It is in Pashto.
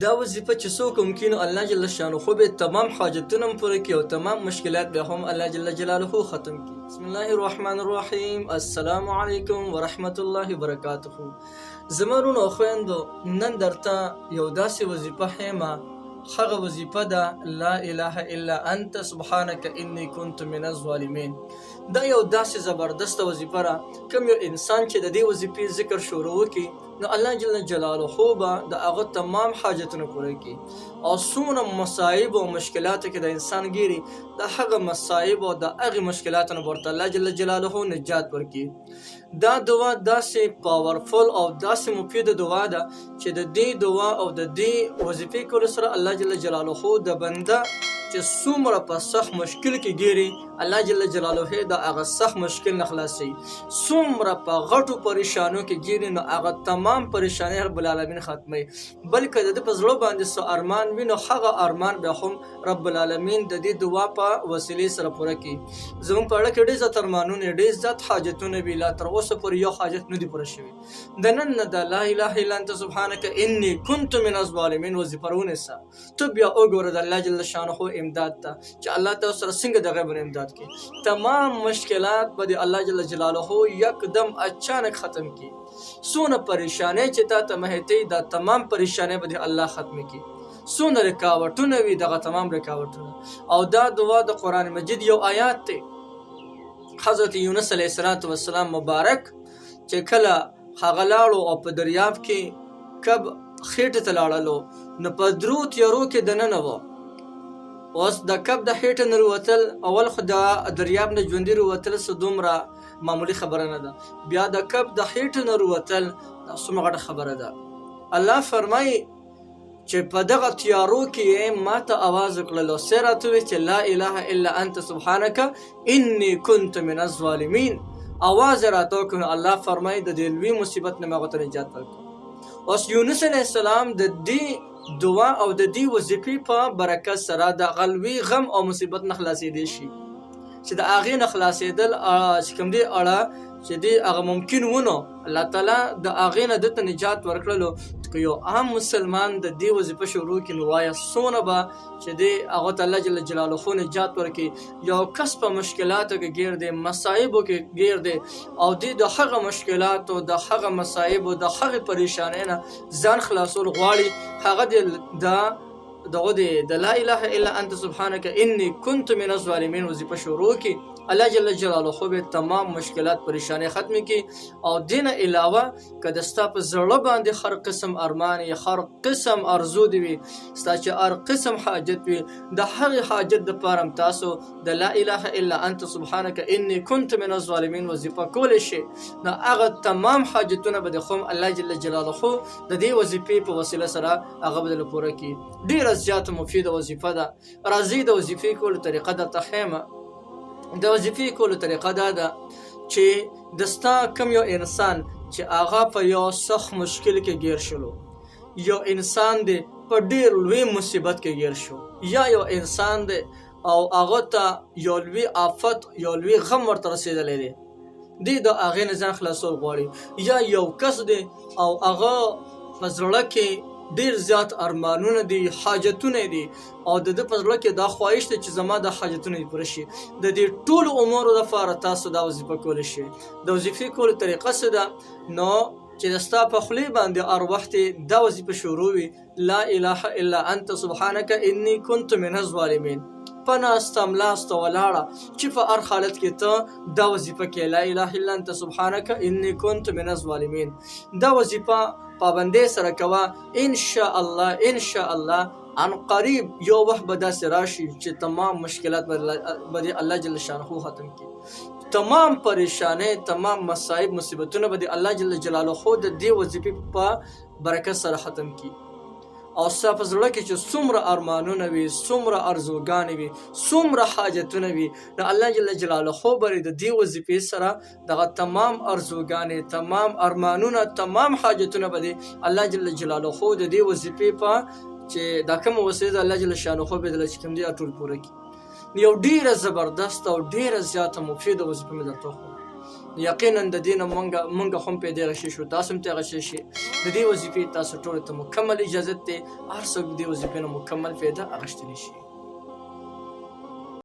دا وظیفه چې څوک هم کینو الله جل شانه به تمام حاجتونه هم پوره کړي او تمام مشکلات به هم الله جل جلاله ختم کړي. بسم الله الرحمن الرحیم. السلام علیکم ورحمت الله وبرکاته. زمرونو خويندو نن درته یو داسې وظیفه هیمه، هغه وظیفه ده لا اله الا انت سبحانك انی كنت من الظالمین. دا یو داسې زبردست وظیفه ده، کوم یو انسان چې د دې وظیفې ذکر شروع وکړي نو الله جل جلاله به د هغه تمام حاجتونه پوره کړي او څومره مصائب او مشکلاتو کې د انسان ګیري د هغه مصائب او د هغه مشکلاتو نه ورته الله جل جلاله نجات ورکړي. دا دعا داسې پاورفل او داسې مفیده دعا ده چې د دې دعا او د دې وظیفې کولو سره الله جل جلاله د بنده چې څومره په سخت مشکل کې ګیري الله جل جلاله د هغه سخت مشکل نه خلاصي، څومره په غټو پریشانو کې ګیري نو هغه تمام پریشانی رب العالمین ختمي، بلکې د دې په زړه باندې څه ارمان وي نو هغه ارمان به هم رب العالمین د دې دعا په وسیلې سره پوره کړي. زموږ په اړه کې ډېر زیات ارمانونه ډېر زیات حاجتونه وي، لا تر اوسه پورې یو حاجت نه دی پوره شوی. د نن نه د لا اله الا انت سبحانك انی كنت من الظالمین وظیفه ورونیسه ته بیا وګوره د الله جل شانه امداد ته چې الله تعالی سره څنګه دغه باندې امداد کوي. تمام مشکلات به الله جل جلاله یکدم اچانک ختم کړي. څونه پریشانې چې تا ته مهتي دا تمام پریشانې به الله ختم کړي. څونه رکاوټونه وي دغه تمام رکاوټونه. او دا دعا د قران مجید یو آیات دی. حضرت یونس علیه السلام مبارک چې کله هغه لاړو او په دریاب کې کب خېټه ته لاړلو نو په درو تیارو کې دننه و. اوس د کب د خېټه نه وروتل اول خو د دریاب نه ژوندي وروتل څه دومره معمولی خبره نه ده، بیا د کب د خېټه نه وروتل دا څومره غټه خبره ده. الله فرمایي چې په دغه تیارو کې ماته आवाज وکړلو سره ته چې لا اله الا انت سبحانك انی كنت من الظالمین. आवाज راته وکړ الله فرمایي د دې لوی مصیبت نه مغه ته نجات ورکړ. اوس یونس علیه السلام د دې دعا او د دې وظیفې په برکت سره د غلوي غم او مصیبت نه خلاصېدی شي چې د هغې نه خلاصېدل چې کوم دی اړه چې دی هغه ممکن ونه الله تعالی د هغې نه دته نجات ورکړلو. که یو عام مسلمان د دې وظیفه شروع کړي نو وایه څونه به چې دی هغه ته الله جل جلاله نجات ورکړي. یو کس په مشکلاتو کې ګیر دی، مصایبو کې ګیر دی او دی د هغه مشکلاتو د هغه مصایبو د هغه پریشانۍ نه ځان خلاصول غواړي، هغه دغه د لا اله الا انت سبحانك انی كنت من الظالمین وظیفه شروع کی. الله جل جلاله به تمام مشکلات پریشانی ختم کی. او دین علاوه که دستا په زړه باندې هر قسم ارمان یا هر قسم ارزو دی وي، ستا چې هر قسم حاجت وي د هغه حاجت د پاره تاسو د لا اله الا انت سبحانك انی كنت من الظالمین وظیفه کول شي نو هغه تمام حاجتونه به خو الله جل جلاله د دې وظیفې په وسیله سره هغه بدل پوره کی. ډیر زیات مفیده وظیفه ده. راځي د وظیفې کولو طریقه د تخیمه د وظیفې کولو طریقه دا ده چې دستا کم یو انسان چې هغه په یو سخت مشکل کې گیر شلو، یو انسان دی په ډیر لوی مصیبت کې گیر شو، یا یو انسان دی او هغه ته یو لوی آفت یو لوی غم ورته رسېدلی دی د هغې نه ځان خلاصول غواړي، یا یو کس دی او هغه په زړه کې ډیر زیات ارمانونه دي، حاجتونه دي او د دې په زړه کې دا خواهش دی چې زما د حاجتونه پوره شي. د دې ټولو امورو لپاره تاسو دا وظیفه کولی شئ. د وظیفې کولو طریقه څه ده؟ نو چې ستا په خولې باندې هر وخت دا وظیفه شروع وي لا اله الا انت سبحانك انی كنت من الظالمین. پناسته ملاسته ولاړه چې په هر حالت کې ته دا وظیفه کې لا اله الا انت سبحانك انی كنت من الظالمین. دا وظیفه پابندۍ سره کوه، ان شاء الله عن قریب یو وخت به داسې راشي چې تمام مشکلات به الله جل شانه ختم کړي. تمام پریشانۍ تمام مصائب مصیبتونه به الله جل جلاله د دې وظیفې په برکت سره ختم کړي. او ستا په زړه کې چې څومره ارمانونه وي، څومره ارزوګانې وي، څومره حاجتونه وي نو الله جل جلاله به د دې وظیفې سره دغه تمام ارزوګانې تمام ارمانونه تمام حاجتونه به الله جل جلاله د دې وظیفې په چې دا کومه وسیله الله جل شانه به دله چې کوم دی ټول پوره کړي. یو ډیره زبردست او ډیره زیاته مفیده وظیفه مې درته وښوده. یقینا د دې نه مونږ هم پیدا غشي شو، تاسو هم ته غشي شي. د دې وظیفې تاسو ټول ته مکمل اجازه ته، هر څوک د دې وظیفې نه مکمل فایده اخیستلی شي.